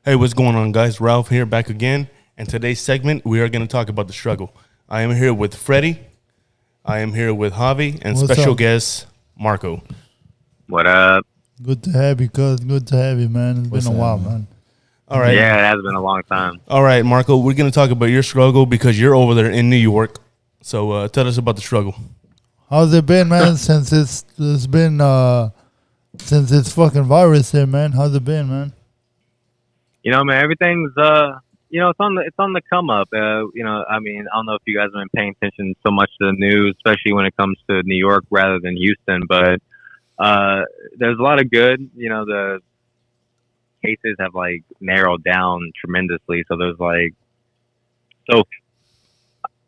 Hey, what's going on, guys? Ralph here, back again. And today's segment, we are going to talk about the struggle. I am here with Freddie. I am here with Javi and What's special up? guest Marco. What up? Good to have you, cuz. Good to have you, man. It's What's been a up, while, man? man. All right, Yeah, it has been a long time. all right, Marco. We're going to talk about your struggle because you're over there in New York. So tell us about the struggle. How's it been, man? It's been since this fucking virus here, man. How's it been, man? You know, man, everything's it's on the come up. I mean, I don't know if you guys have been paying attention so much to the news, especially when it comes to New York rather than Houston. But there's a lot of good. You know, the cases have like narrowed down tremendously. So there's like so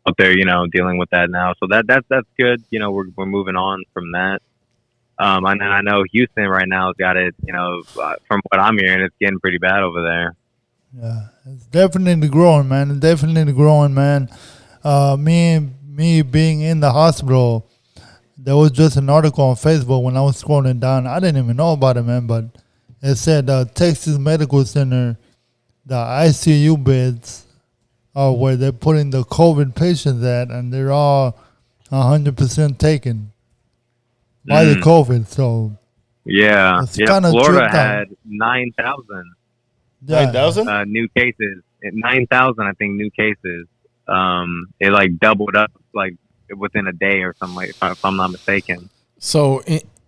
up there, dealing with that now. So that's good. You know, we're moving on from that. I know Houston right now has got it. From what I'm hearing, it's getting pretty bad over there. Yeah, it's definitely growing, man. It's definitely growing, man. Me being in the hospital, there was just an article on Facebook when I was scrolling down. I didn't even know about it, man, but it said Texas Medical Center, the ICU beds are where they're putting the COVID patients at, and they're all 100% taken by the COVID. So Yeah, It's yeah. kinda Florida tripped out. had 9,000 yeah, 9,000? new cases. 9,000, I think, new cases. It like doubled up like within a day or something, like, if I'm not mistaken. So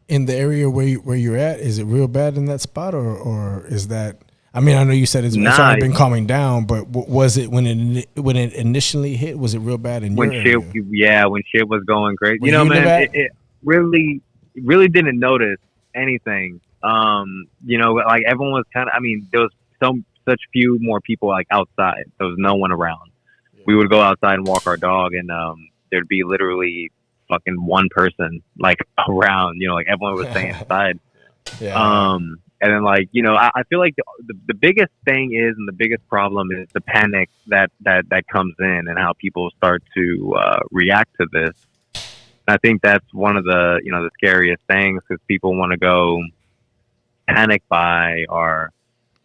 in the area where you're at, is it real bad in that spot, or is that? I mean, I know you said it's Nah. already been calming down, but was it when it initially hit? Was it real bad in When your shit, area? yeah, when shit was going crazy. Where you live Man, at? it really didn't notice anything. Like everyone was kind of. I mean, there was such few more people like outside. There was no one around. We would go outside and walk our dog, and there'd be literally fucking one person like around. Like everyone was staying inside. Yeah. And then I feel like the biggest thing is, and the biggest problem is the panic that comes in and how people start to react to this. And I think that's one of the the scariest things, because people want to go panic buy, or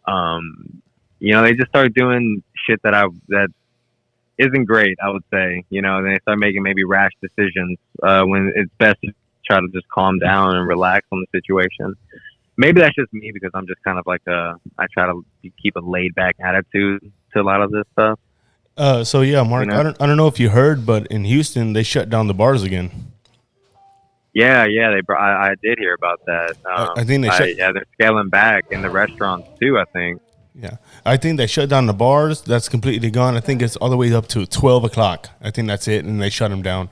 they just start doing shit that isn't great, I would say. And they start making maybe rash decisions when it's best to try to just calm down and relax on the situation. Maybe that's just me, because I'm just kind of like I try to keep a laid back attitude to a lot of this stuff. So yeah, Mark, You know? I don't know if you heard, but in Houston, they shut down the bars again. Yeah, I did hear about that. I think they're scaling back in the restaurants too, I think. Yeah, I think they shut down the bars. That's completely gone. I think it's all the way up to 12 o'clock. I think that's it, and they shut them down.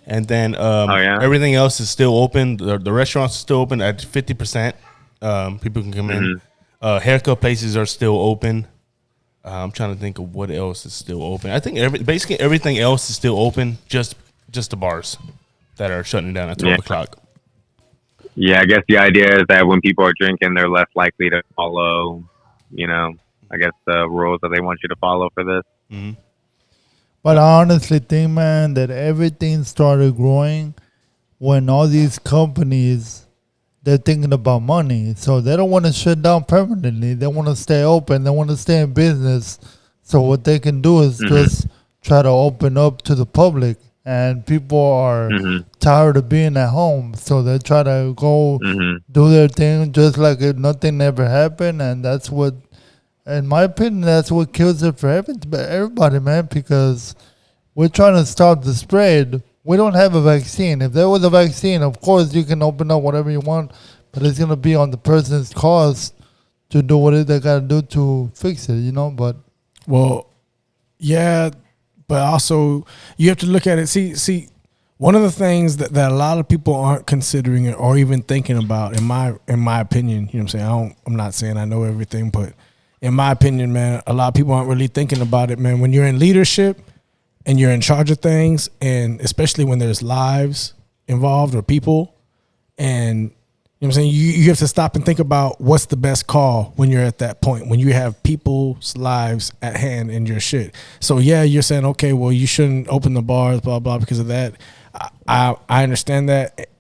And then yeah? everything else is still open. The restaurants are still open at 50%. People can come in. Haircut places are still open. I'm trying to think of what else is still open. I think basically everything else is still open. Just the bars that are shutting down at 12 o'clock. Yeah, I guess the idea is that when people are drinking, they're less likely to follow, I guess the rules that they want you to follow for this. Mm-hmm. But I honestly think, man, that everything started growing when all these companies, they're thinking about money. So they don't want to shut down permanently. They want to stay open. They want to stay in business. So what they can do is just try to open up to the public. And people are tired of being at home. So they try to go do their thing just like if nothing ever happened. And that's what, in my opinion, that's what kills it for everybody, man, because we're trying to stop the spread. We don't have a vaccine. If there was a vaccine, of course, you can open up whatever you want, but it's going to be on the person's cost to do what they got to do to fix it, But Well, yeah, but also you have to look at it. See, one of the things that a lot of people aren't considering or even thinking about, in my opinion, you know what I'm saying? I'm not saying I know everything, but in my opinion, man, a lot of people aren't really thinking about it, man. When you're in leadership and you're in charge of things, and especially when there's lives involved or people, and you know what I'm saying, you have to stop and think about what's the best call when you're at that point, when you have people's lives at hand in your shit. So yeah, you're saying, okay, well, you shouldn't open the bars, blah, blah, because of that. I understand that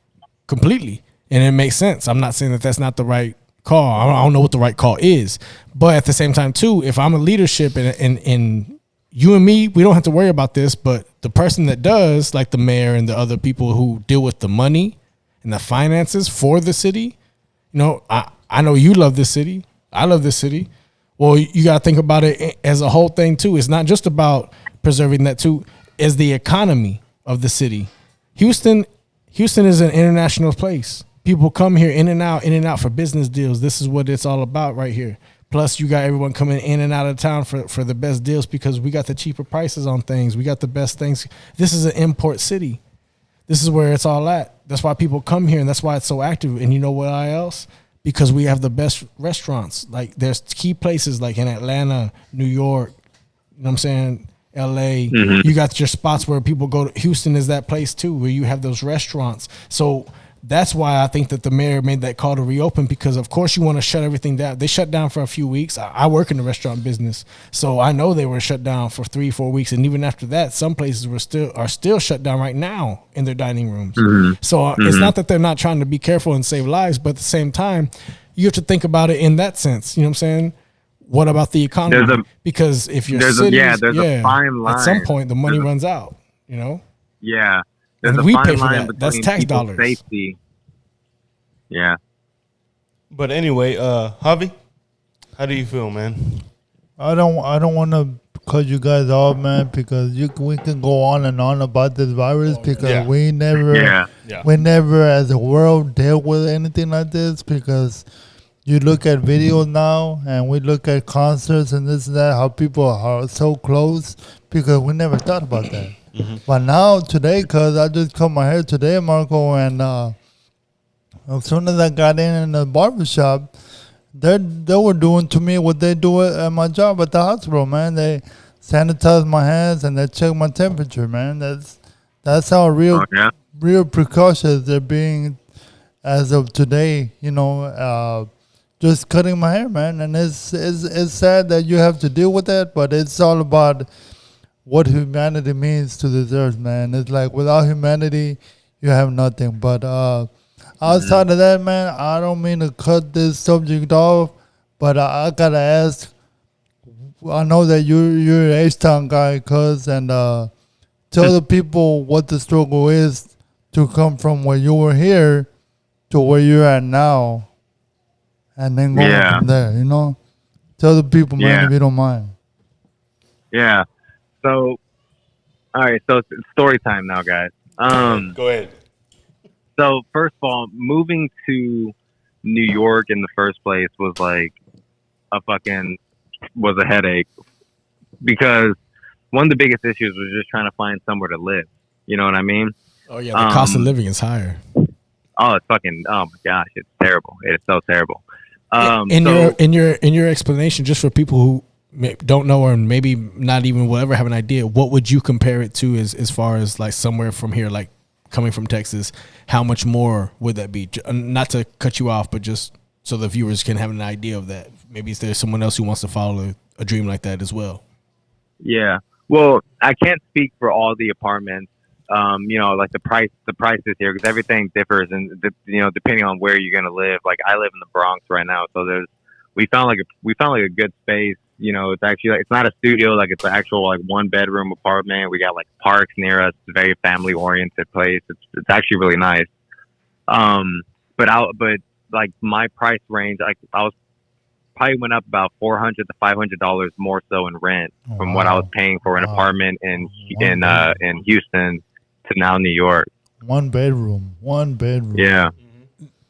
completely, and it makes sense. I'm not saying that that's not the right call. I don't know what the right call is, but at the same time too, if I'm a leadership and you and me, we don't have to worry about this, but the person that does, like the mayor and the other people who deal with the money and the finances for the city, you know, I know you love this city. I love this city. Well, you got to think about it as a whole thing too. It's not just about preserving that too, as the economy of the city. Houston is an international place. People come here in and out for business deals. This is what it's all about right here. Plus, you got everyone coming in and out of town for the best deals because we got the cheaper prices on things. We got the best things. This is an import city. This is where it's all at. That's why people come here, and that's why it's so active. And you know what else? Because we have the best restaurants. Like, there's key places like in Atlanta, New York, you know what I'm saying, LA. Mm-hmm. You got your spots where people go to. Houston is that place too, where you have those restaurants. So that's why I think that the mayor made that call to reopen, because of course you want to shut everything down. They shut down for a few weeks. I work in the restaurant business, so I know they were shut down for 3-4 weeks, and even after that, some places are still shut down right now in their dining rooms. So it's not that they're not trying to be careful and save lives, but at the same time, you have to think about it in that sense. You know what I'm saying? What about the economy? Because if your city, there's a fine line. At some point the money runs out. You know? Yeah. There's And a we fine pay for line that. That's between tax people's dollars. Safety. Yeah. But anyway, Javi, how do you feel, man? I don't want to cut you guys off, man, because we can go on and on about this virus because Yeah. we never Yeah. we never as a world dealt with anything like this, because you look at videos now and we look at concerts and this and that, how people are so close, because we never thought about that. But now today, because I just cut my hair today, Marco, and as soon as I got in the barbershop, they were doing to me what they do at my job at the hospital, man. They sanitize my hands and they check my temperature, man. That's how real precautions they're being as of today, you know, just cutting my hair, man. And it's sad that you have to deal with that, but it's all about what humanity means to this earth, man. It's like without humanity, you have nothing. But outside of that, man, I don't mean to cut this subject off, but I gotta ask. I know that you're an H-Town guy, cuz, and tell the people what the struggle is to come from where you were here to where you're at now, and then go from there. You know, tell the people, man, if you don't mind. Yeah. So, all right. So it's story time now, guys. Go ahead. So first of all, moving to New York in the first place was like was a headache, because one of the biggest issues was just trying to find somewhere to live. You know what I mean? Oh yeah, the cost of living is higher. Oh, it's fucking. Oh my gosh, it's terrible. It's so terrible. In your explanation, just for people who don't know or maybe not even will ever have an idea, what would you compare it to as far as like somewhere from here, like coming from Texas? How much more would that be? Not to cut you off, but just so the viewers can have an idea of that. Maybe there's someone else who wants to follow a dream like that as well. Yeah. Well, I can't speak for all the apartments. You know, like the prices here, because everything differs, and you know, depending on where you're gonna live. Like I live in the Bronx right now, so we found like a good space. You know, it's actually like, it's not a studio, like it's an actual like 1-bedroom apartment. We got like parks near us. It's a very family oriented place. It's actually really nice. But like my price range, I was probably went up about $400 to $500 more so in rent from what I was paying for an apartment in Houston to now New York. 1 bedroom. Yeah.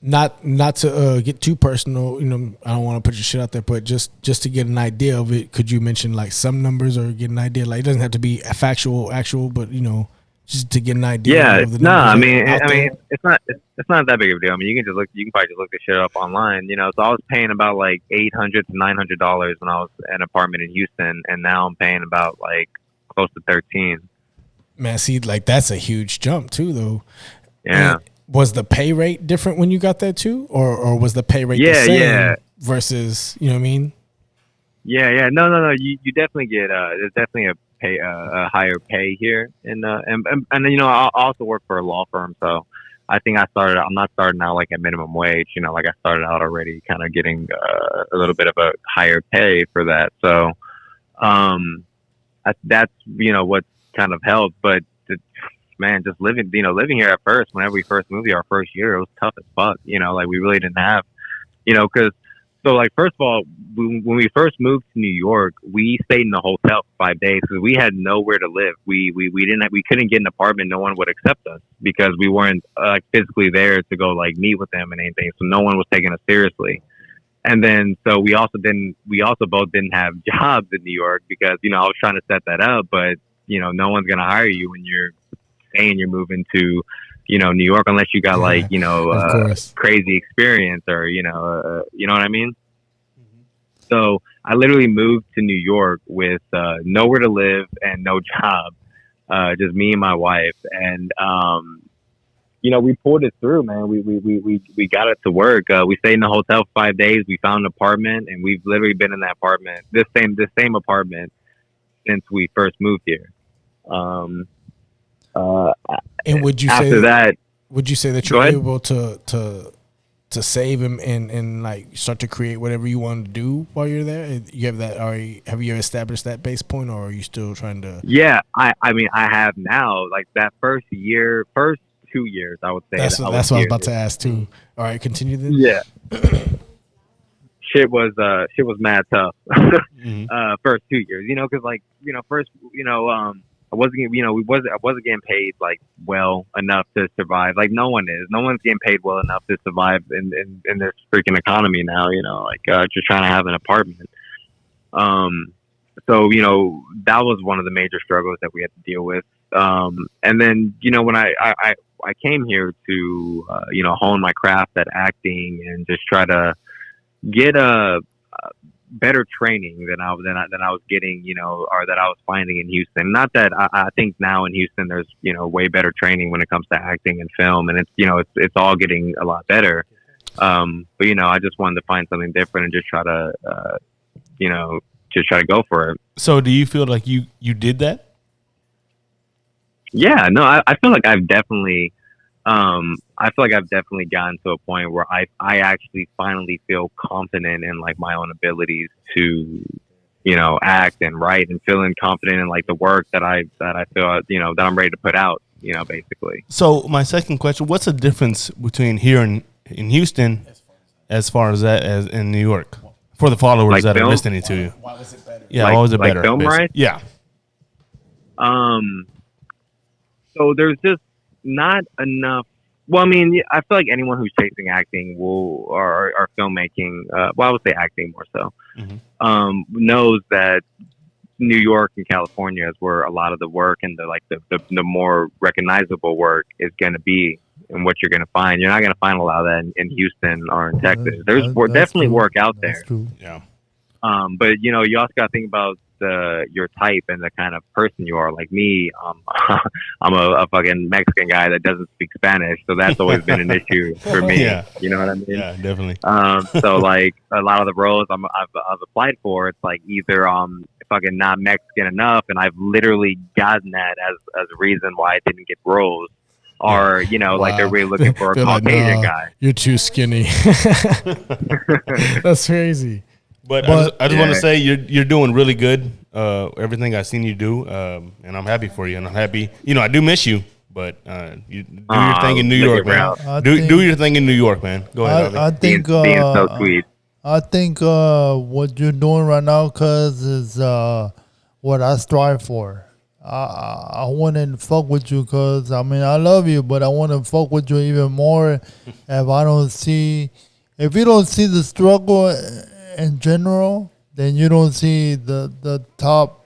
Not to get too personal, you know, I don't want to put your shit out there, but just to get an idea of it, could you mention like some numbers or get an idea? Like it doesn't have to be actual, but you know, just to get an idea. Yeah, of the no, I mean, there. it's not that big of a deal. I mean, you can probably just look this shit up online, you know. So I was paying about like $800 to $900 when I was in an apartment in Houston, and now I'm paying about like close to 13. Man, see, like that's a huge jump too, though. Yeah. And was the pay rate different when you got there too, or was the pay rate the same versus, you know what I mean? Yeah. No. You definitely get there's definitely a higher pay here, and you know I also work for a law firm, so I think I'm not starting out like at minimum wage. You know, like I started out already kind of getting a little bit of a higher pay for that. So, that's, you know, what kind of helped. But man, just living here at first, whenever we first moved here, our first year, it was tough as fuck. You know, like we really didn't have, you know, so like, first of all, when we first moved to New York, we stayed in the hotel for 5 days because we had nowhere to live. We couldn't get an apartment. No one would accept us because we weren't physically there to go like meet with them and anything. So no one was taking us seriously. And then, so we also both didn't have jobs in New York because, you know, I was trying to set that up, but, you know, no one's going to hire you when you're saying you're moving to, you know, New York, unless you got like, you know, crazy experience or, you know what I mean? Mm-hmm. So I literally moved to New York with nowhere to live and no job, just me and my wife. And, you know, we pulled it through, man. We got it to work. We stayed in the hotel for 5 days. We found an apartment, and we've literally been in that apartment, this same apartment, since we first moved here. And would you after say that? Would you say that you're able to save and like start to create whatever you want to do while you're there? You have that already? Have you established that base point, or are you still trying to? Yeah, I mean, I have now. Like that first 2 years, I would say. That's what I was about to ask too. All right, continue then. Yeah. Shit was mad tough. First 2 years, you know, because like, you know, first, you know, I wasn't getting paid like well enough to survive. Like no one's getting paid well enough to survive in this freaking economy now. You know, like just trying to have an apartment. So you know, that was one of the major struggles that we had to deal with. And then, you know, when I came here to you know, hone my craft at acting and just try to get a better training than I was getting, you know, or that I was finding in Houston. Not that I think now in Houston there's, you know, way better training when it comes to acting and film, and it's, you know, it's all getting a lot better. But you know, I just wanted to find something different and just try to you know, just try to go for it. So do you feel like you did that? Yeah, no, I feel like I've definitely gotten to a point where I actually finally feel confident in like my own abilities to, you know, act and write, and feeling confident in like the work that I feel, you know, that I'm ready to put out, you know, basically. So my second question, what's the difference between here and in Houston as far as that as in New York? For the followers like that film? are listening to you. Why was it better? Yeah, why was it better? Like film rights? Yeah. So there's just not enough. Well, I mean, I feel like anyone who's chasing acting or filmmaking, well, I would say acting more so, knows that New York and California is where a lot of the work and the more recognizable work is going to be, and what you're going to find. You're not going to find a lot of that in Houston or in Texas. There's definitely work out there. Yeah. But you know, you also got to think about your type and the kind of person you are. Like me, I'm a fucking Mexican guy that doesn't speak Spanish, so that's always been an issue for me. Yeah. You know what I mean? Yeah, definitely. So like a lot of the roles I've applied for, it's like either fucking not Mexican enough, and I've literally gotten that as a reason why I didn't get roles. Or, you know, like they're really looking for a Caucasian guy. You're too skinny. That's crazy. But I just want to say you're doing really good. Everything I've seen you do, and I'm happy for you. And I'm happy. You know, I do miss you, but you do your thing in New York, man. Do your thing in New York, man. Go ahead. I think being so sweet. I think what you're doing right now, cuz, is what I strive for. I want to fuck with you, cuz I mean, I love you, but I want to fuck with you even more. If you don't see the struggle in general, then you don't see the top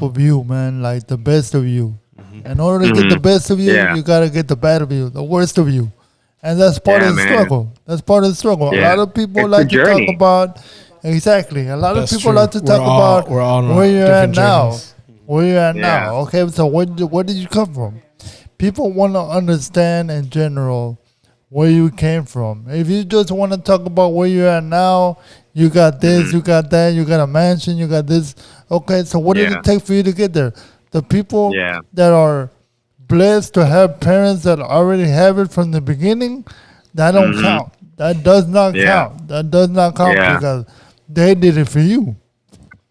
of you, man, like the best of you. In order to get the best of you, you gotta get the bad of you, the worst of you, and that's part of the struggle. That's part of the struggle. Yeah. A lot of people It's like to journey. talk about exactly. A lot That's of people true. like to talk about we're all on where you're at different now. journeys. Where you're at Yeah. now. Okay, so where did you come from? People want to understand in general where you came from. If you just want to talk about where you're at now, you got this, you got that, you got a mansion, you got this. Okay, so what did it take for you to get there? The people that are blessed to have parents that already have it from the beginning, that don't count. That does not count. That does not count because they did it for you.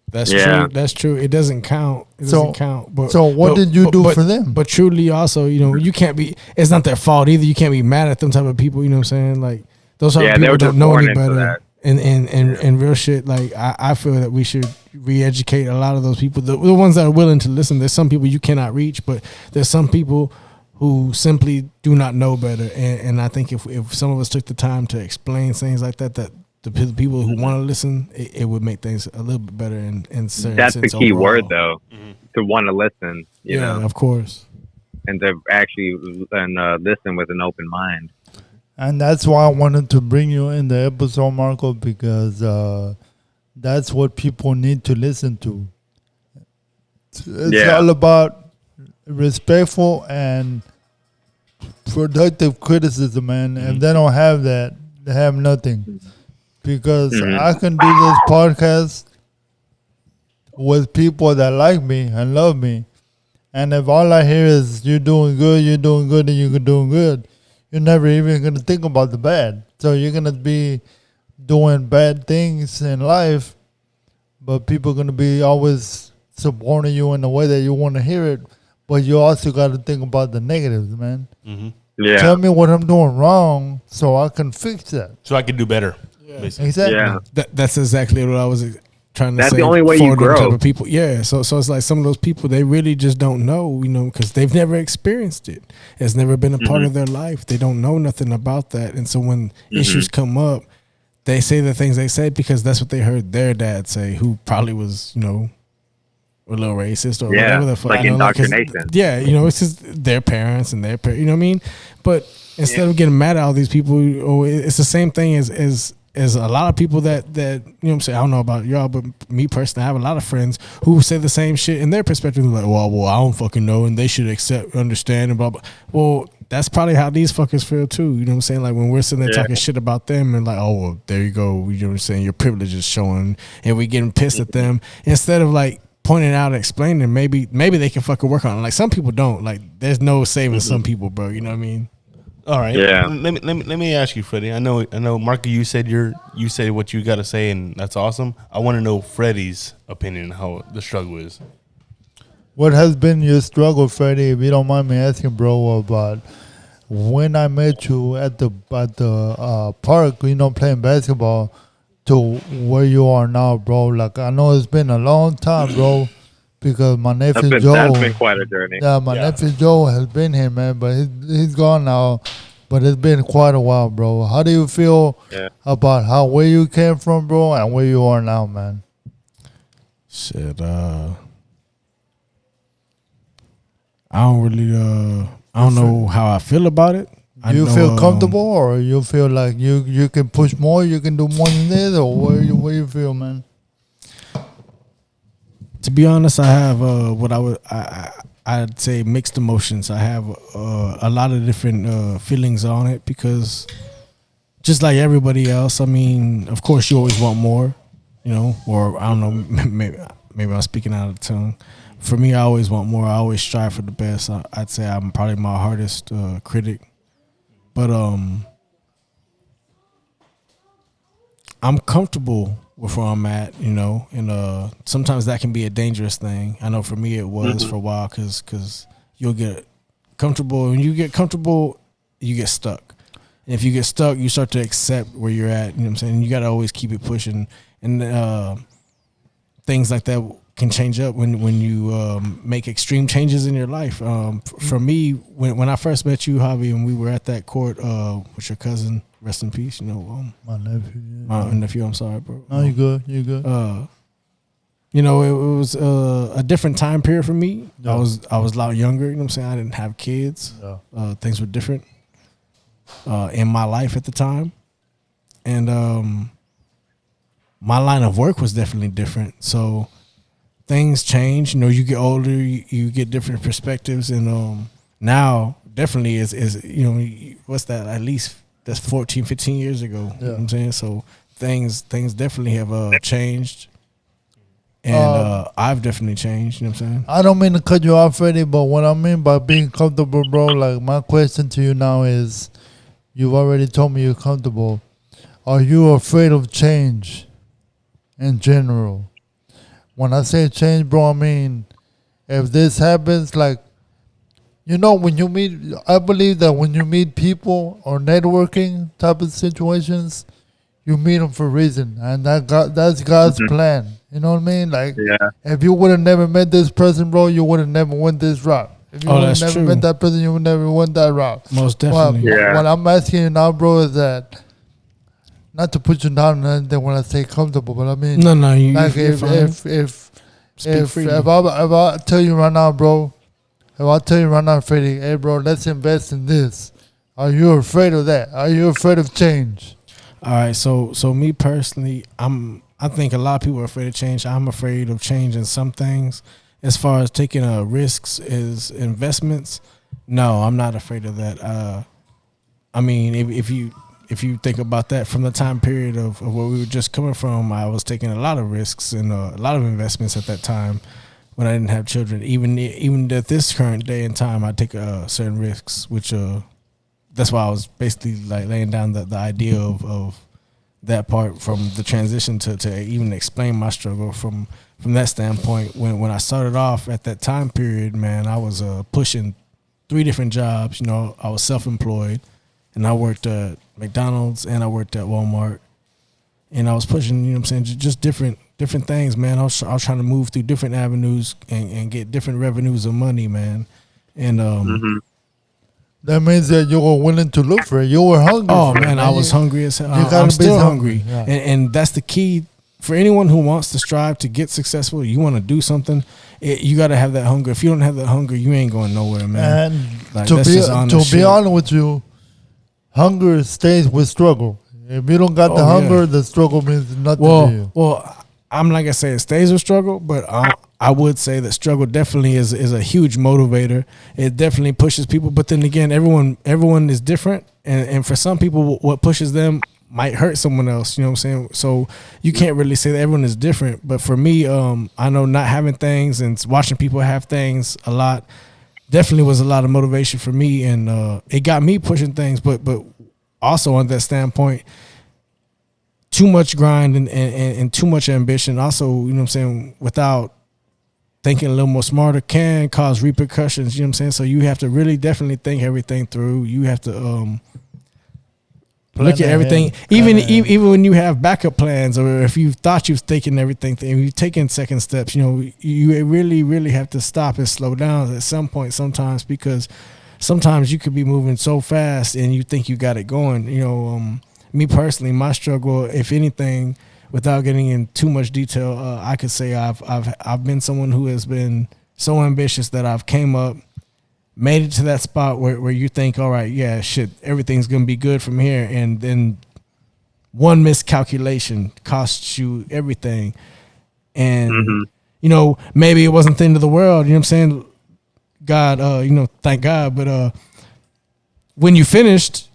That's true. That's true. It doesn't count. It doesn't count. But so what did you do for them? But truly, also, you know, you can't be. It's not their fault either. You can't be mad at them type of people. You know what I'm saying? Like those type of people don't know any better. And real shit. Like I feel that we should re-educate a lot of those people. The ones that are willing to listen. There's some people you cannot reach, but there's some people who simply do not know better. And I think if some of us took the time to explain things like that the people who want to listen, it would make things a little bit better. And that's the key word, though, to want to listen. You know, of course, and to actually listen with an open mind. And that's why I wanted to bring you in the episode, Marco, because that's what people need to listen to. It's all about respectful and productive criticism, man. If they don't have that, they have nothing. Because I can do this podcast with people that like me and love me. And if all I hear is you're doing good, and you're doing good, you're never even going to think about the bad. So you're going to be doing bad things in life, but people are going to be always supporting you in the way that you want to hear it. But you also got to think about the negatives, man. Yeah. Tell me what I'm doing wrong so I can fix that. So I can do better. Exactly. Yeah. That's exactly what I was trying to say. That's the only way you grow. Type of people. Yeah. So it's like some of those people, they really just don't know, you know, because they've never experienced it. It's never been a part of their life. They don't know nothing about that. And so when issues come up, they say the things they say because that's what they heard their dad say, who probably was, you know, a little racist or whatever the fuck. Like indoctrination. You know, it's just their parents and their parents, you know what I mean? But instead of getting mad at all these people, it's the same thing as a lot of people that you know what I'm saying, I don't know about y'all, but me personally, I have a lot of friends who say the same shit in their perspective. Like, well, I don't fucking know, and they should understand, and blah, blah. Well, that's probably how these fuckers feel too. You know what I'm saying? Like when we're sitting there talking shit about them and like, oh, well, there you go. You know what I'm saying? Your privilege is showing, and we getting pissed at them instead of like pointing out and explaining. Maybe they can fucking work on it. Like some people don't. Like there's no saving some people, bro. You know what I mean? All right. Yeah. Let me ask you, Freddie. I know, Marco. You said what you got to say, and that's awesome. I want to know Freddie's opinion, how the struggle is. What has been your struggle, Freddie? If you don't mind me asking, bro, about when I met you at the park, you know, playing basketball, to where you are now, bro. Like I know it's been a long time, bro. Because my nephew Joe, that's been quite a journey. Yeah, my nephew Joe has been here, man, but he's gone now. But it's been quite a while, bro. How do you feel about where you came from, bro, and where you are now, man? Shit, I don't know how I feel about it. Do you feel comfortable, or you feel like you can push more, you can do more than this, or where you feel, man? To be honest, I have I'd say mixed emotions. I have a lot of different feelings on it because just like everybody else, I mean, of course you always want more, you know, or I don't know, maybe I'm speaking out of turn. For me, I always want more. I always strive for the best. I'd say I'm probably my hardest critic, but I'm comfortable with where I'm at, you know, and sometimes that can be a dangerous thing. I know for me it was for a while because you'll get comfortable. When you get comfortable, you get stuck. And if you get stuck, you start to accept where you're at, you know what I'm saying? You got to always keep it pushing. And things like that can change up when you make extreme changes in your life. For me, when I first met you, Javi, and we were at that court with your cousin, rest in peace, you know. My nephew. My nephew, I'm sorry, bro. No, you good. You good. You know, it was a different time period for me. Yeah. I was a lot younger, you know what I'm saying? I didn't have kids. Yeah. Things were different in my life at the time. And my line of work was definitely different. So things change. You know, you get older, you get different perspectives. And now definitely is you know, what's that? At least that's 14, 15 years ago. Yeah. You know what I'm saying? So things definitely have changed. And I've definitely changed. You know what I'm saying? I don't mean to cut you off, Freddie, but what I mean by being comfortable, bro, like my question to you now is, you've already told me you're comfortable. Are you afraid of change in general? When I say change, bro, I mean, if this happens, like, you know, when you meet, I believe that when you meet people or networking type of situations, you meet them for a reason, and that's God's plan. You know what I mean? Like, Yeah. if you would have never met this person, bro, you would have never went this route. If you would have that's never true. met that person, you would never went that route. Most Well, definitely. Yeah. what I'm asking you now, bro, is that, not to put you down and then when I say comfortable, but I mean, No, you, like you're fine. Speak if freely. I tell you right now, bro, if I tell you right now, Freddie, hey, bro, let's invest in this. Are you afraid of that? Are you afraid of change? All right, so me personally, I think a lot of people are afraid of change. I'm afraid of changing some things. As far as taking risks as investments, no, I'm not afraid of that. I mean, if you think about that from the time period of where we were just coming from, I was taking a lot of risks and a lot of investments at that time when I didn't have children. Even at this current day and time, I take certain risks, which that's why I was basically like laying down the idea of that part from the transition to even explain my struggle from that standpoint. When I started off at that time period, man, I was pushing 3 different jobs. You know, I was self-employed, and I worked at McDonald's and I worked at Walmart, and I was pushing, you know what I'm saying, just different things, man. I was trying to move through different avenues and get different revenues of money, man. And That means that you were willing to look for it. You were hungry. oh for it, man, I was hungry as hell. gotta I'm be still hungry, hungry, yeah. and that's the key for anyone who wants to strive to get successful. You want to do something, you got to have that hunger. If you don't have that hunger, you ain't going nowhere, man. And Like, to that's just honest be shit. honest with you, hunger stays with struggle. If you don't got the Oh, yeah. hunger, the struggle means nothing to you. Well, I'm like I say, it stays with struggle, but I would say that struggle definitely is a huge motivator. It definitely pushes people, but then again, everyone is different, and for some people, what pushes them might hurt someone else. You know what I'm saying? So you can't really say that everyone is different. But for me, I know not having things and watching people have things a lot definitely was a lot of motivation for me, and it got me pushing things. But also on that standpoint, too much grind and too much ambition also, you know what I'm saying, without thinking a little more smarter can cause repercussions, you know what I'm saying? So you have to really definitely think everything through. You have to look at everything, even when you have backup plans, or if you thought you was thinking everything, if you've taken second steps, you know, you really have to stop and slow down at some point sometimes, because sometimes you could be moving so fast and you think you got it going. You know, me personally, my struggle, if anything, without getting in too much detail, I could say I've been someone who has been so ambitious that I've came up, made it to that spot where you think, all right, yeah, shit, everything's gonna be good from here, and then one miscalculation costs you everything, and you know, maybe it wasn't the end of the world. You know what I'm saying? God, you know, thank God, but when you finished,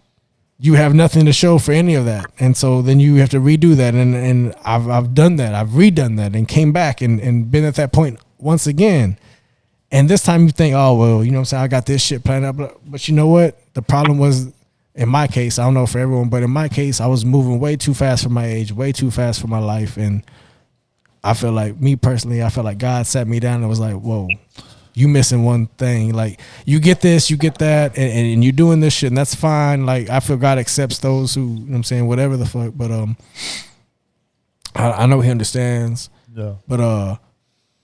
you have nothing to show for any of that, and so then you have to redo that. And I've done that. I've redone that and came back and been at that point once again. And this time you think, oh well, you know what I'm saying, I got this shit planned out. But you know what? The problem was, in my case, I don't know for everyone, but in my case, I was moving way too fast for my age, way too fast for my life, and I feel like, me personally, I felt like God sat me down and was like, whoa, you missing one thing. Like, you get this, you get that, and you're doing this shit, and that's fine. Like, I feel God accepts those who, you know what I'm saying, whatever the fuck. But I know He understands. Yeah. But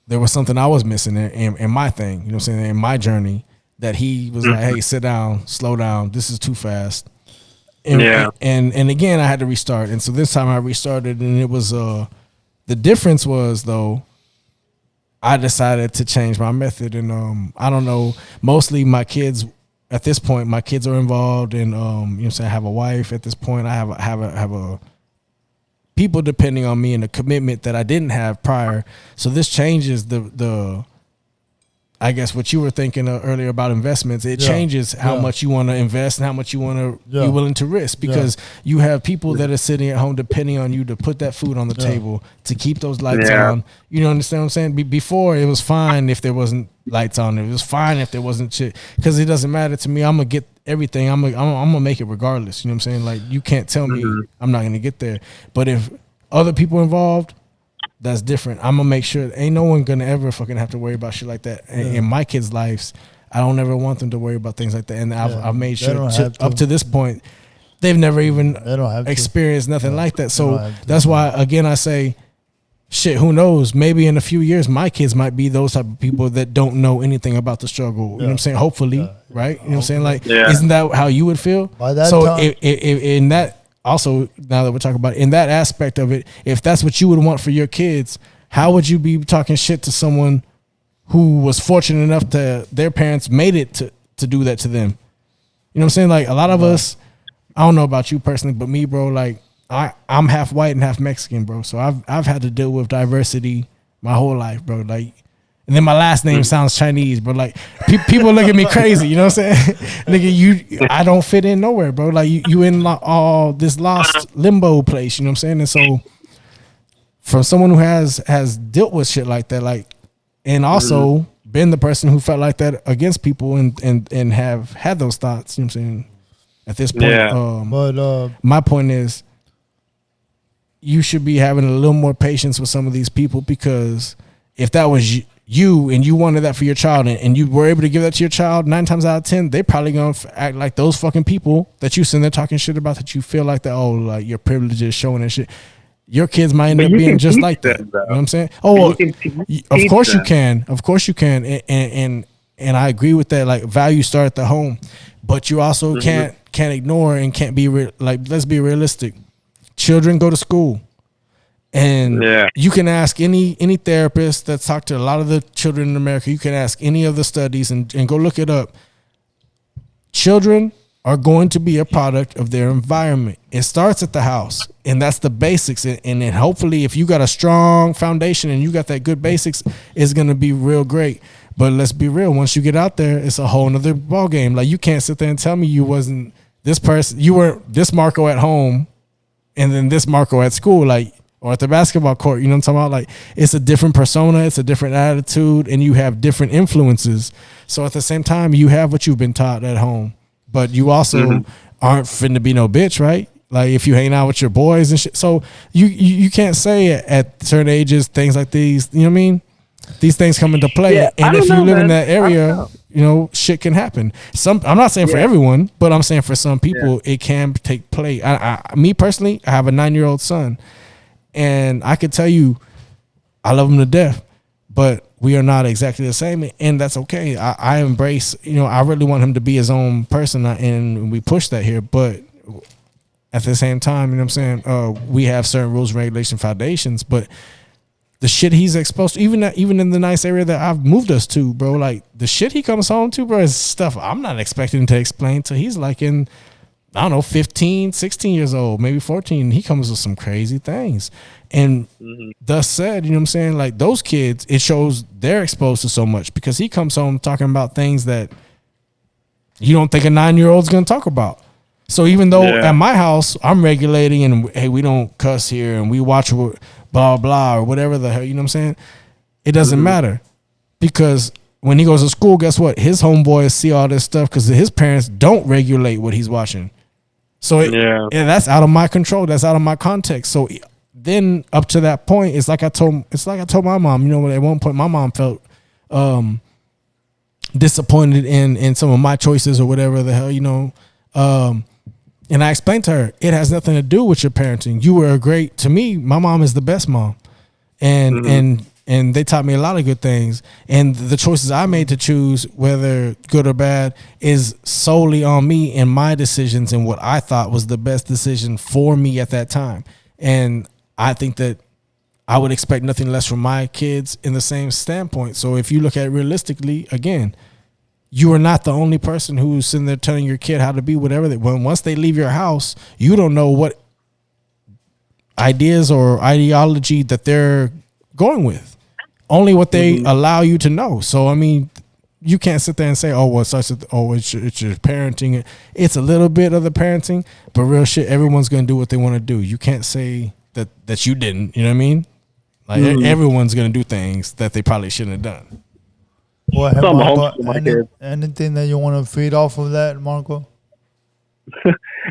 there was something I was missing in my thing, you know what I'm saying, in my journey, that He was like, hey, sit down, slow down, this is too fast. And, Yeah. and again, I had to restart. And so this time I restarted, and it was the difference was, though, I decided to change my method. And I don't know, mostly my kids at this point, my kids are involved, and you know what I'm saying, I have a wife at this point. I have a people depending on me, and a commitment that I didn't have prior. So this changes the I guess what you were thinking earlier about investments, it changes how much you want to invest and how much you want to be willing to risk, because you have people that are sitting at home depending on you to put that food on the table, to keep those lights on. You know, understand what I'm saying? Before, it was fine if there wasn't lights on. It was fine if there wasn't shit, because it doesn't matter to me. I'm gonna get everything. I'm gonna make it regardless. You know what I'm saying? Like, you can't tell me I'm not gonna get there. But if other people involved, that's different. I'm gonna make sure ain't no one gonna ever fucking have to worry about shit like that in my kids' lives. I don't ever want them to worry about things like that. And I've made sure up to this point, they've never even experienced nothing like that. So that's why, again, I say, shit, who knows? Maybe in a few years, my kids might be those type of people that don't know anything about the struggle. You know what I'm saying? Hopefully, right? You know what I'm saying? Like, isn't that how you would feel? By that so time, if in that, also, now that we're talking about it, in that aspect of it, if that's what you would want for your kids, how would you be talking shit to someone who was fortunate enough to their parents made it to do that to them? You know what I'm saying? Like, a lot of us, I don't know about you personally, but me, bro, like, I'm half white and half Mexican, bro. So I've had to deal with diversity my whole life, bro. Like, and then my last name sounds Chinese, bro. Like, people look at me crazy, you know what I'm saying? Nigga, I don't fit in nowhere, bro. Like, you in all this lost limbo place, you know what I'm saying? And so, from someone who has dealt with shit like that, like, and also been the person who felt like that against people and have had those thoughts, you know what I'm saying? At this point, but my point is, you should be having a little more patience with some of these people, because if that was you and you wanted that for your child and you were able to give that to your child, 9 times out of 10, they probably gonna act like those fucking people that you sitting there talking shit about, that you feel like that, oh, like your privilege is showing and shit. Your kids might end up being just like that. You know what I'm saying? Oh, of course you can. Of course you can. And I agree with that. Like, values start at the home, but you also can't ignore and can't be like, let's be realistic. Children go to school. And you can ask any therapist that's talked to a lot of the children in America. You can ask any of the studies and go look it up. Children are going to be a product of their environment. It starts at the house, and that's the basics. And then hopefully, if you got a strong foundation and you got that good basics, it's going to be real great. But let's be real. Once you get out there, it's a whole nother ball game. Like, you can't sit there and tell me you wasn't this person. You were this Marco at home, and then this Marco at school. Like, or at the basketball court, you know what I'm talking about? Like, it's a different persona, it's a different attitude, and you have different influences. So at the same time, you have what you've been taught at home, but you also aren't finna be no bitch, right? Like, if you hang out with your boys and shit. So you can't say at certain ages things like these, you know what I mean? These things come into play. Yeah, and if you live in that area, you know, shit can happen. I'm not saying for everyone, but I'm saying for some people, it can take place. Me personally, I have a 9-year-old son. And I could tell you, I love him to death, but we are not exactly the same, and that's okay. I embrace, you know, I really want him to be his own person, and we push that here. But at the same time, you know what I'm saying? We have certain rules, regulation, foundations, but the shit he's exposed to, even in the nice area that I've moved us to, bro, like, the shit he comes home to, bro, is stuff I'm not expecting to explain till he's like in, I don't know, 15, 16 years old, maybe 14. He comes with some crazy things. And thus said, you know what I'm saying? Like, those kids, it shows they're exposed to so much, because he comes home talking about things that you don't think a 9-year-old's going to talk about. So even though at my house, I'm regulating and, hey, we don't cuss here and we watch blah, blah, or whatever the hell, you know what I'm saying? It doesn't matter, because when he goes to school, guess what? His homeboys see all this stuff because his parents don't regulate what he's watching. So that's out of my control. That's out of my context. So then up to that point, it's like I told my mom, you know, at one point my mom felt disappointed in some of my choices or whatever the hell, you know. And I explained to her, it has nothing to do with your parenting. You were to me, my mom is the best mom. And they taught me a lot of good things. And the choices I made to choose, whether good or bad, is solely on me and my decisions and what I thought was the best decision for me at that time. And I think that I would expect nothing less from my kids in the same standpoint. So if you look at it realistically, again, you are not the only person who's sitting there telling your kid how to be whatever. Once they leave your house, you don't know what ideas or ideology that they're going with. Only what they allow you to know. So, I mean, you can't sit there and say, oh, well, it's your parenting. It's a little bit of the parenting, but real shit, everyone's gonna do what they want to do. You can't say that you didn't. You know what I mean? Like everyone's gonna do things that they probably shouldn't have done. Well, So I'm Marco, homeschool my kids. anything that you want to feed off of that, Marco?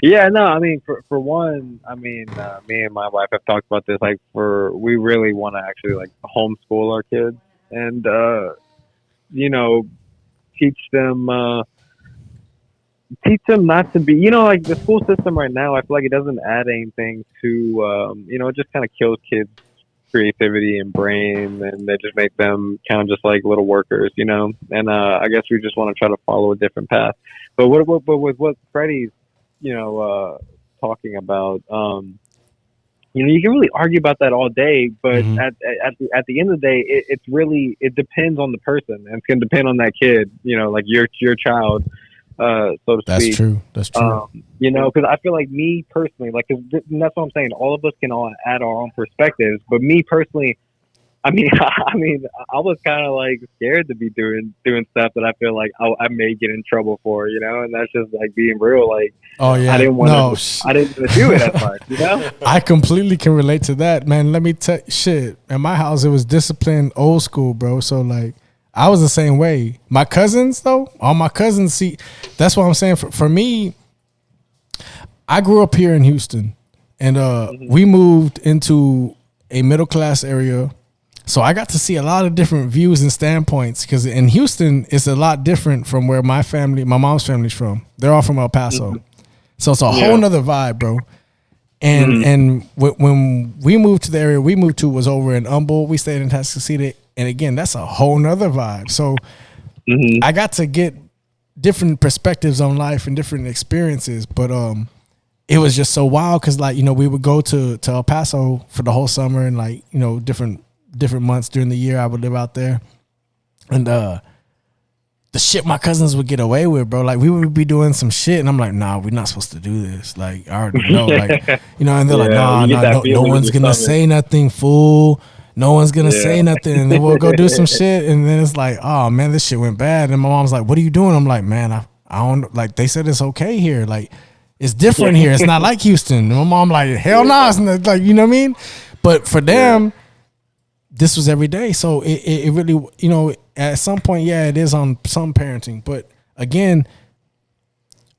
Yeah, no, I mean, for one, I mean, me and my wife have talked about this. Like, we really want to actually like homeschool our kids, and you know, teach them not to be, you know, like the school system right now. I feel like it doesn't add anything to, you know, it just kind of kills kids' creativity and brain, and they just make them kind of just like little workers, you know. And I guess we just want to try to follow a different path. But with what Freddie's, you know, talking about, you know, you can really argue about that all day, but at the end of the day, it depends on the person, and it's gonna depend on that kid, you know, like your child, so to speak. That's true. You know, because I feel like me personally, like, and that's what I'm saying. All of us can all add our own perspectives, but me personally, I mean, I was kind of like scared to be doing stuff that I feel like I may get in trouble for, you know, and that's just like being real. Like, oh yeah, I didn't want to do it as much, you know. I completely can relate to that, man. Let me tell you, shit. In my house, it was disciplined, old school, bro. So like, I was the same way. My cousins, though, all my cousins, see, that's what I'm saying. For me, I grew up here in Houston, and we moved into a middle class area. So I got to see a lot of different views and standpoints, because in Houston, it's a lot different from where my mom's family's from. They're all from El Paso. So it's a whole nother vibe, bro. And when we moved to the area we moved to was over in Humboldt. We stayed in Tascasita. And again, that's a whole nother vibe. So I got to get different perspectives on life and different experiences. But it was just so wild, because, like, you know, we would go to El Paso for the whole summer, and, like, you know, different months during the year I would live out there. And the shit my cousins would get away with, bro. Like, we would be doing some shit, and I'm like, nah, we're not supposed to do this. Like, I already know. Like, you know, and they're like, nah, no one's going to say nothing, fool. No one's going to say nothing. And then we'll go do some shit, and then it's like, oh, man, this shit went bad. And my mom's like, what are you doing? I'm like, man, I don't, like, they said it's okay here. Like, it's different here. It's not like Houston. And my mom like, hell no. It's not, like, you know what I mean? But for them, this was every day. So it really, you know, at some point, yeah, it is on some parenting. But again,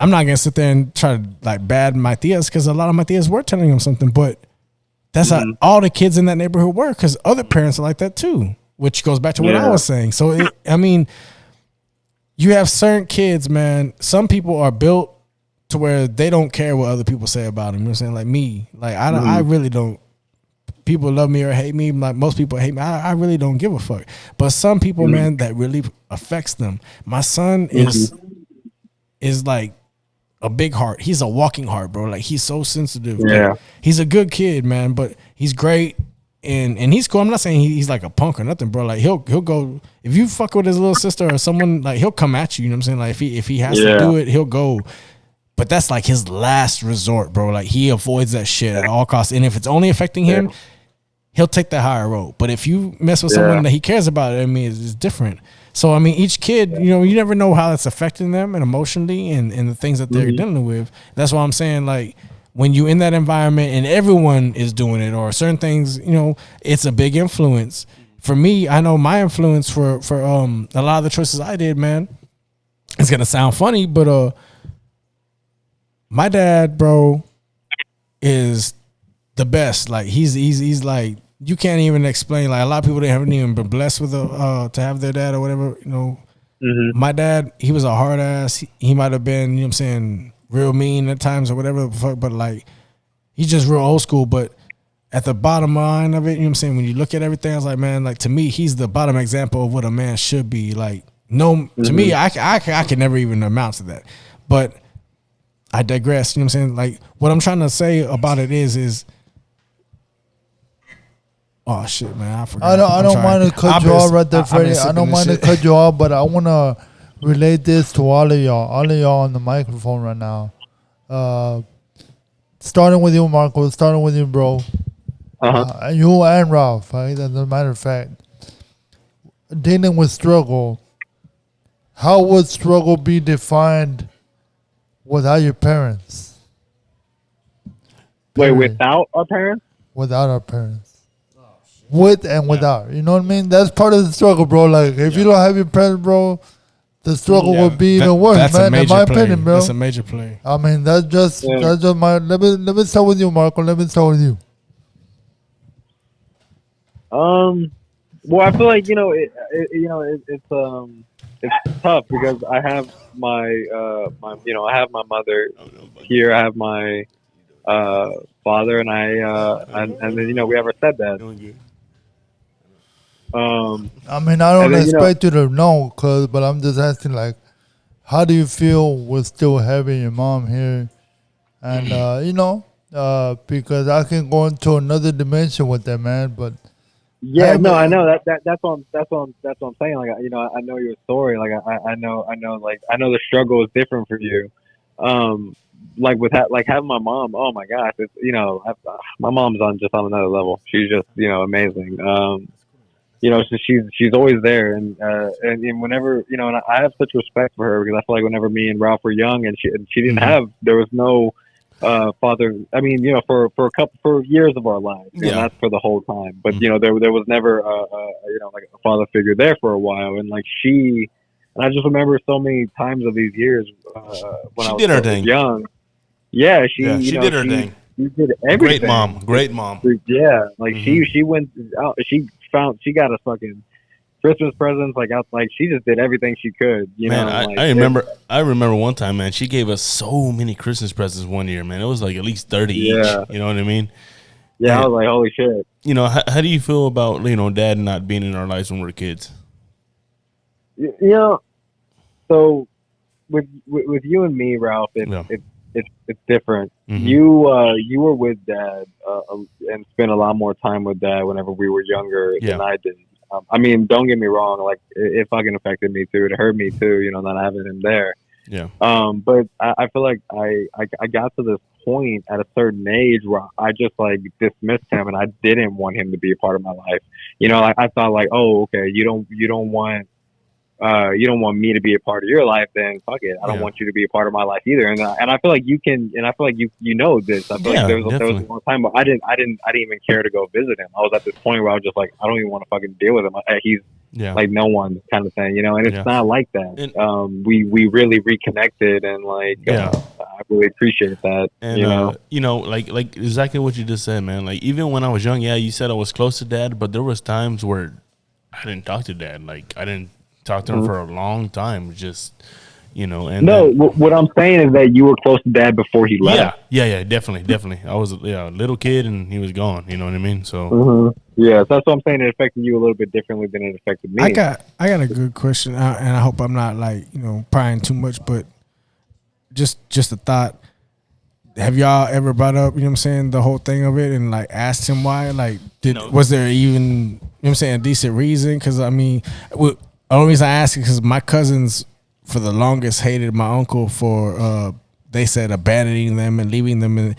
I'm not going to sit there and try to like bad my tias, because a lot of my tias were telling them something. But that's how all the kids in that neighborhood were, because other parents are like that too, which goes back to what I was saying. So, I mean, you have certain kids, man. Some people are built to where they don't care what other people say about them. You know what I'm saying? Like me. Like, I really don't. People love me or hate me. Like, most people hate me. I really don't give a fuck. But some people, man, that really affects them. My son is like a big heart. He's a walking heart, bro. Like, he's so sensitive. Yeah. Like, he's a good kid, man, but he's great and he's cool. I'm not saying he's like a punk or nothing, bro. Like, he'll go, if you fuck with his little sister or someone, like, he'll come at you. You know what I'm saying? Like, if he has to do it, he'll go. But that's like his last resort, bro. Like, he avoids that shit at all costs. And if it's only affecting him, he'll take the higher road. But if you mess with someone that he cares about, I mean, it's different. So, I mean, each kid, you know, you never know how it's affecting them and emotionally and the things that they're dealing with. That's why I'm saying, like, when you in that environment and everyone is doing it or certain things, you know, it's a big influence. For me, I know my influence for a lot of the choices I did, man, it's going to sound funny, but my dad, bro, is the best. Like, he's like, you can't even explain. Like, a lot of people, they haven't even been blessed with to have their dad or whatever, you know. My dad, he was a hard ass. He might have been, you know what I'm saying, real mean at times or whatever, but like, he's just real old school. But at the bottom line of it, you know what I'm saying, when you look at everything, I was like, man, like, to me, he's the bottom example of what a man should be. Like, no, to me, I could never even amount to that. But I digress, you know what I'm saying? Like, what I'm trying to say about it is oh shit, man, I forgot. I don't mind to cut you off right there, Freddie. I don't mind to cut you off, but I want to relate this to all of y'all on the microphone right now. Starting with you, Marco. Starting with you, bro. You and Ralph. Right? As a matter of fact, dealing with struggle. how would struggle be defined without your parents? Wait, Period. without our parents? Without our parents. With and without. You know what I mean? That's part of the struggle, bro. Like, if you don't have your parents, bro, the struggle would be even worse, That's a man. In major my play. opinion, bro. That's a major play. I mean, that's just Yeah. my. Let me start with you, Marco. Let me start with you. Well, I feel like it's tough because I have my I have my mother here. I have my father, and and then we have our stepdad. Doing good. I mean, I don't And then, expect you to know, but I'm just asking, like, how do you feel with still having your mom here? And because I can go into another dimension with that, man. But Yeah, Hey, no, I man. know that's what I'm saying. Like, I know your story. Like, I know, like, I know the struggle is different for you. Like with like having my mom. Oh my gosh, it's my mom's just on another level. She's just amazing. So she's always there, and whenever and I have such respect for her because I feel like whenever me and Ralph were young, and she didn't have, there was no father. I mean, for years of our lives, and Yeah. that's for the whole time. But there was never like a father figure there for a while, and like and I just remember so many times of these years when She I did her was thing. young. Yeah, She did her thing. She did everything. Great mom. Great mom. Yeah, like Mhm. she went out. She got us fucking Christmas presents. Like she just did everything she could. Man, like, I remember one time, man, she gave us so many Christmas presents one year, man. It was like at least 30 Yeah. each. You know what I mean? Yeah, I was like, holy shit. How do you feel about, dad not being in our lives when we're kids? So with you and me, Ralph, Yeah. it's different. Mhm. You were with dad and spent a lot more time with dad whenever we were younger Yeah. than I did. I mean, don't get me wrong. Like it fucking affected me too. It hurt me too. Not having him there. Yeah. But I feel like I got to this point at a certain age where I just like dismissed him and I didn't want him to be a part of my life. I thought like, oh, okay, you don't want me to be a part of your life, then fuck it. I don't Yeah. want you to be a part of my life either. And I feel like you can, and I feel like you know this. I feel Yeah, like there was definitely. one time where I didn't even care to go visit him. I was at this point where I was just like, I don't even want to fucking deal with him. He's Yeah. like no one kind of thing, and it's Yeah. not like that. And- We really reconnected, and like Yeah. I really appreciate that. And like exactly what you just said, man. Like even when I was young, yeah, you said I was close to dad, but there was times where I didn't talk to dad. Like I didn't talk to him for a long time. Just and No, then- what I'm saying is that you were close to dad before he left. yeah, definitely. I was a little kid and he was gone. You know what I mean? So Yeah, so that's what I'm saying. It affected you a little bit differently than it affected me. I got a good question, and I hope I'm not like prying too much, but just a thought. Have y'all ever brought up, the whole thing of it and like asked him why? Like, No. was there even, a decent reason? Because I mean, the only reason I ask is because my cousins for the longest hated my uncle for they said abandoning them and leaving them, and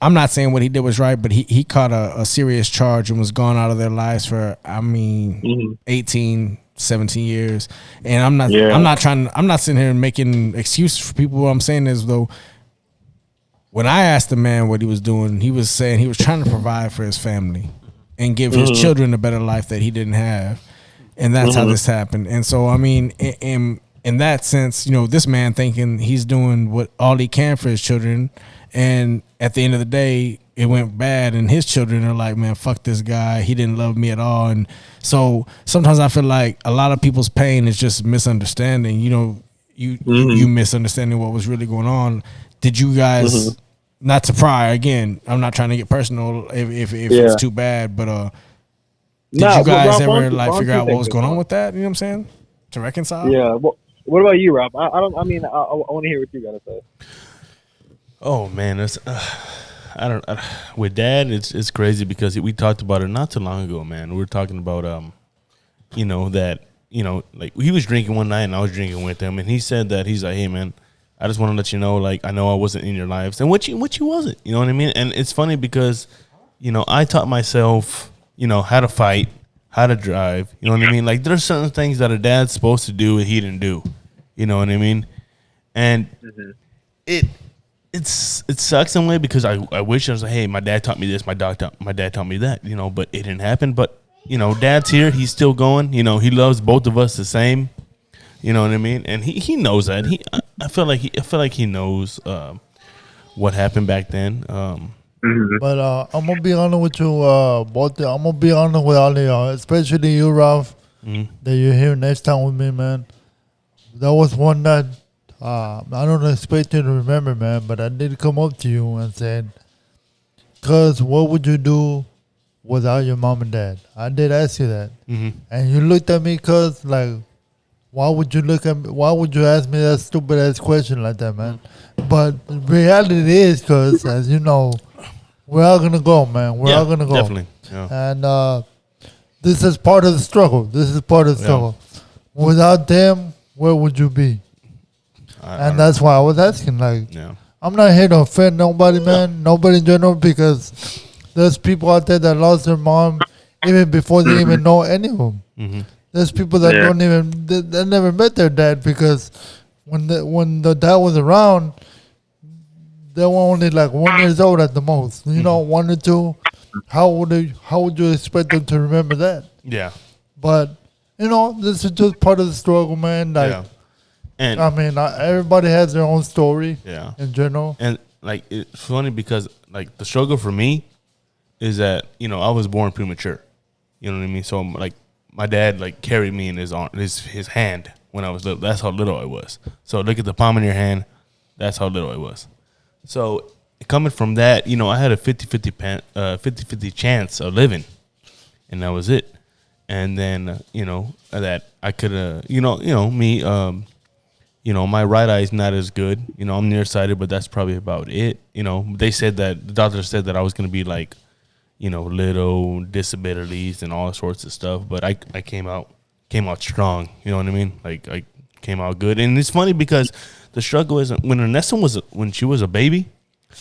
I'm not saying what he did was right, but he caught a serious charge and was gone out of their lives for 18, 17 years. And I'm not sitting here making excuses for people. What I'm saying is though, when I asked the man what he was doing, he was saying he was trying to provide for his family and give his children a better life that he didn't have. And that's how this happened. And so, I mean, in that sense, this man thinking he's doing all he can for his children. And at the end of the day, it went bad. And his children are like, man, fuck this guy. He didn't love me at all. And so sometimes I feel like a lot of people's pain is just misunderstanding. You misunderstanding what was really going on. Did you guys, not to pry again, I'm not trying to get personal if it's too bad, but did you guys ever like figure out what was going on with that? You know what I'm saying? To reconcile? Yeah. Well, what about you, Rob? I want to hear what you got to say. oh man, it's with dad. It's crazy because we talked about it not too long ago, man. We were talking about that like he was drinking one night and I was drinking with him, and he said that he's like, hey man, I just want to let you know, like, I know I wasn't in your lives, and what you wasn't, you know what I mean? And it's funny because, I taught myself, how to fight, how to drive. You know what I mean? Like there's certain things that a dad's supposed to do and he didn't do. You know what I mean? And it sucks in a way because I wish I was like, hey, my dad taught me this, my dad taught me that, you know, but it didn't happen. But you know, dad's here, he's still going. You know, he loves both of us the same. You know what I mean? And he knows that. I feel like he knows what happened back then. But I'm gonna be honest with you, both. I'm gonna be honest with all of y'all, especially you, Ralph, that you're here next time with me, man. That was one that I don't expect you to remember, man, but I did come up to you and said, "Cuz, what would you do without your mom and dad?" I did ask you that, and you looked at me, cuz, like, why would you ask me that stupid ass question like that, man? But the reality is, cuz, as you know, we're all gonna go, man. We're all gonna go, definitely. Yeah. and this is part of the struggle. This is part of the struggle. Without them, where would you be? And that's why I was asking. Like, I'm not here to offend nobody, man. Nobody in general, because there's people out there that lost their mom even before they even know any of them. There's people that don't even they never met their dad because when the dad was around, they were only like 1 year old at the most. You know, 1 or 2. How would you expect them to remember that? Yeah. But you know, this is just part of the struggle, man. Like, and I mean, everybody has their own story. Yeah. In general. And like it's funny because like the struggle for me is that, you know, I was born premature. You know what I mean? So like my dad like carried me in his arm, his hand when I was little. That's how little I was. So look at the palm in your hand. That's how little I was. So coming from that, you know, I had a 50-50 chance of living, and that was it. And then you know that I could me you know, my right eye is not as good. You know, I'm nearsighted, but that's probably about it. You know, they said that the doctor said that I was gonna be like, you know, little disabilities and all sorts of stuff. But I came out strong. You know what I mean? Like I came out good. And it's funny because the struggle is when Ernesto when she was a baby,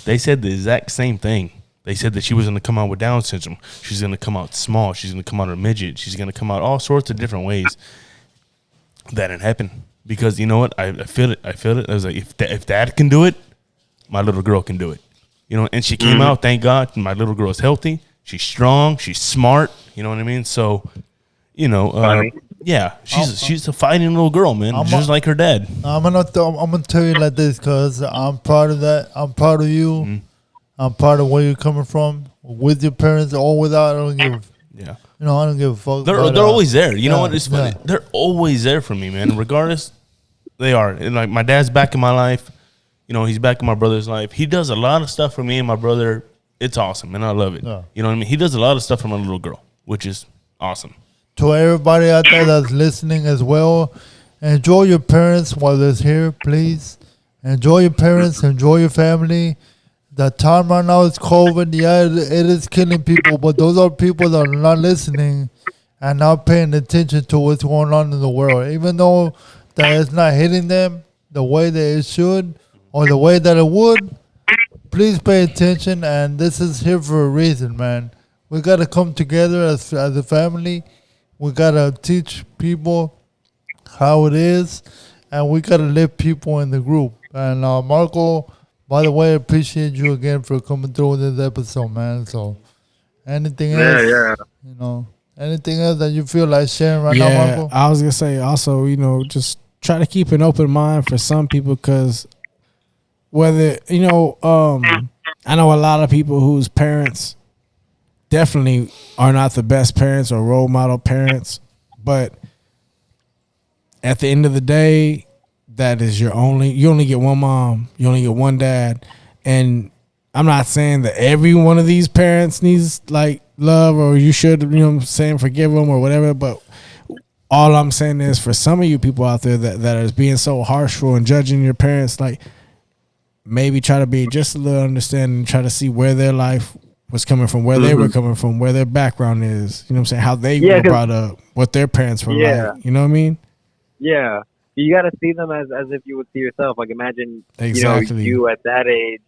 they said the exact same thing. They said that she was gonna come out with Down syndrome. She's gonna come out small. She's gonna come out a midget. She's gonna come out all sorts of different ways. That didn't happen. Because you know what, I feel it. I was like, if dad can do it, my little girl can do it. You know, and she came out. Thank God, my little girl is healthy. She's strong. She's smart. You know what I mean? So, you know, she's a fighting little girl, man, just like her dad. I'm gonna tell you like this, cause I'm proud of that. I'm proud of you. I'm proud of where you're coming from, with your parents or without. I don't give. Yeah. You know, I don't give a fuck. They're always there. You know what? It's funny. They're always there for me, man. Regardless, they are. And like my dad's back in my life. You know, he's back in my brother's life. He does a lot of stuff for me and my brother. It's awesome, and I love it. Yeah. You know what I mean? He does a lot of stuff for my little girl, which is awesome. To everybody out there that's listening as well, enjoy your parents while they're here, please. Enjoy your parents. Enjoy your family. The time right now is COVID. Yeah, it is killing people, but those are people that are not listening and not paying attention to what's going on in the world. Even though that it's not hitting them the way that it should or the way that it would, please pay attention. And this is here for a reason, man. We got to come together as a family. We got to teach people how it is, and we got to lift people in the group. And Marco, by the way, I appreciate you again for coming through with this episode, man. So, anything else? You know, anything else that you feel like sharing right now, Marco? I was gonna say also, you know, just try to keep an open mind for some people, because whether I know a lot of people whose parents definitely are not the best parents or role model parents, but at the end of the day, that is you only get one mom, you only get one dad. And I'm not saying that every one of these parents needs like love, or you should, you know what I'm saying, forgive them or whatever. But all I'm saying is for some of you people out there that is being so harshful and judging your parents, like maybe try to be just a little understanding, try to see where their life was coming from, where they were coming from, where their background is, you know what I'm saying, how they were brought up, what their parents were like, you know what I mean? Yeah. You got to see them as if you would see yourself. Like imagine, exactly. you at that age.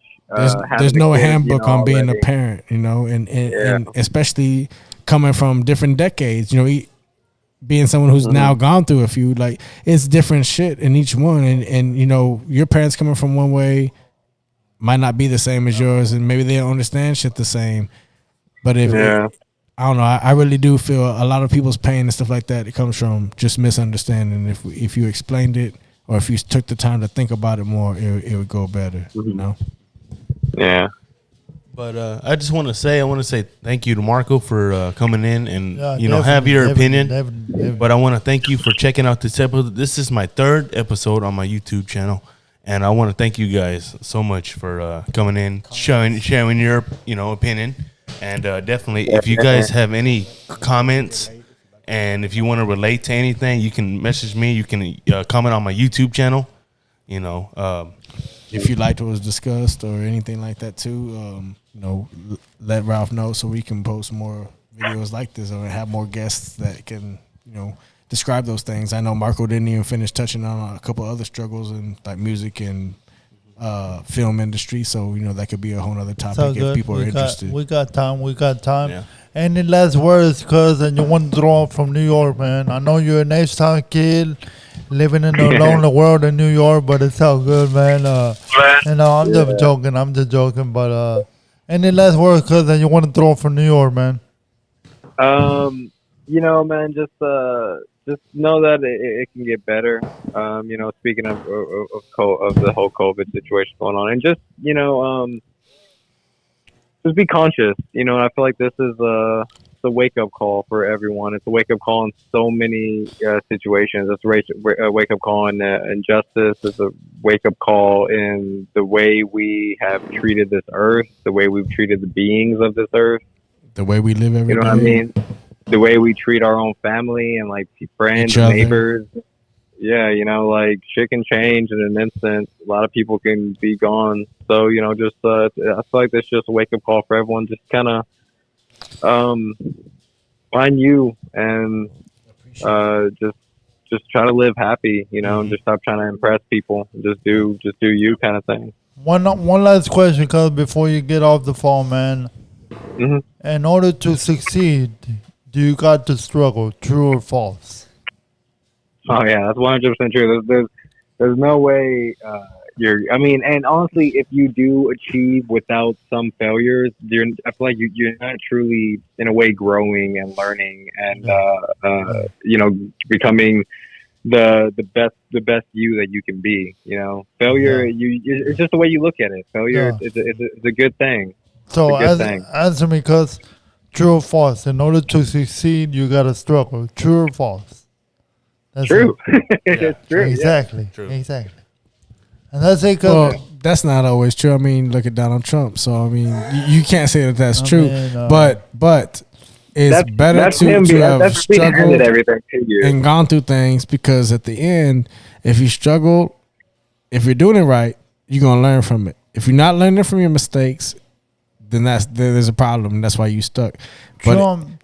There's no handbook on being already. a parent, you know, and especially coming from different decades. You know, being someone who's now gone through a few, like it's different shit in each one, and you know, your parents coming from one way might not be the same as yours, and maybe they don't understand shit the same. But if I don't know, I really do feel a lot of people's pain and stuff like that, it comes from just misunderstanding. If you explained it, or if you took the time to think about it more, it would go better. You know? Yeah. But I just want to say thank you to Marco for coming in and Yeah, have your opinion. definitely. But I want to thank you for checking out this episode. This is my 3rd episode on my YouTube channel, and I want to thank you guys so much for coming in, sharing your opinion, and definitely if you guys have any comments and if you want to relate to anything, you can message me. You can comment on my YouTube channel. If you liked what was discussed or anything like that too, let Ralph know so we can post more videos like this or have more guests that can, describe those things. I know Marco didn't even finish touching on a couple other struggles in like music and film industry, so that could be a whole other topic if people are interested. We got time. Yeah. Any last words, cuz, and you want to throw up from New York, man? I know you're an H-Town kid living in the lonely world in New York, but it's all good, man. I'm just joking, but any last words, cuz, and you want to throw up from New York, man? Man, just know that it can get better. Speaking of the whole COVID situation going on, and just be conscious. I feel like this is a wake up call for everyone. It's a wake up call in so many situations. It's a wake up call in injustice. It's a wake up call in the way we have treated this earth, the way we've treated the beings of this earth, the way we live every day. You know what I mean? The way we treat our own family and like friends, and neighbors. Yeah, like shit can change in an instant. A lot of people can be gone. So, just I feel like that's just a wake up call for everyone. Just kind of find you and just try to live happy, and just stop trying to impress people. Just do you kind of thing. One last question, cuz, before you get off the phone, man. Mm-hmm. In order to succeed, do you got to struggle? True or false? Oh yeah, that's 100% true. There's no way and honestly, if you do achieve without some failures, I feel like you're not truly in a way growing and learning and becoming the best you that you can be. Failure, it's just the way you look at it. Failure is a good thing. So answer me, cuz, true or false? In order to succeed, you gotta struggle. True or false? That's true. It's true. Exactly. True. Exactly. And that's it, cuz. Well, that's not always true. I mean, look at Donald Trump. So I mean, you can't say that that's true. But it's better to have struggled and gone through things, because at the end, if you struggle, if you're doing it right, you're gonna learn from it. If you're not learning from your mistakes, then there's a problem. And that's why you stuck. But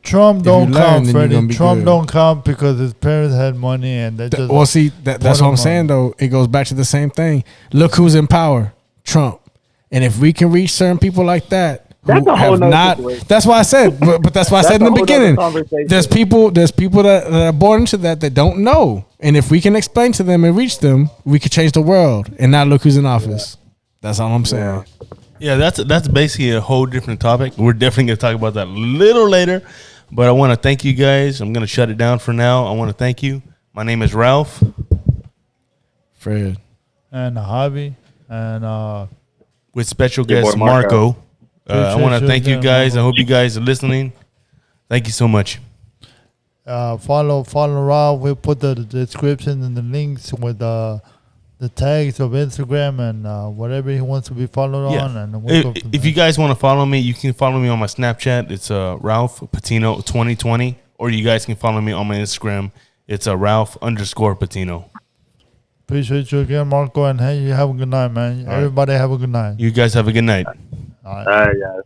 Trump don't count, Freddie. Trump don't count because his parents had money and they just. Well, see, that's what I'm saying though. It goes back to the same thing. Look who's in power, Trump. And if we can reach certain people like that, that's a whole nother situation. That's why I said. But that's why I said in the beginning. There's people that are born into that don't know. And if we can explain to them and reach them, we could change the world. And now look who's in office. That's all I'm saying. Yeah, that's basically a whole different topic. We're definitely going to talk about that a little later. But I want to thank you guys. I'm going to shut it down for now. I want to thank you. My name is Ralph. Fred. And Javi. And with special guest Marco. I want to thank you guys. I hope you guys are listening. Thank you so much. Follow Ralph. We'll put the description and the links with the tags of Instagram and whatever he wants to be followed on. And if you guys want to follow me, you can follow me on my Snapchat. It's Ralph Patino 2020, or you guys can follow me on my Instagram. It's Ralph_Patino. Appreciate you again, Marco, and hey, you have a good night, man. Everybody have a good night. You guys have a good night. All right. Yeah.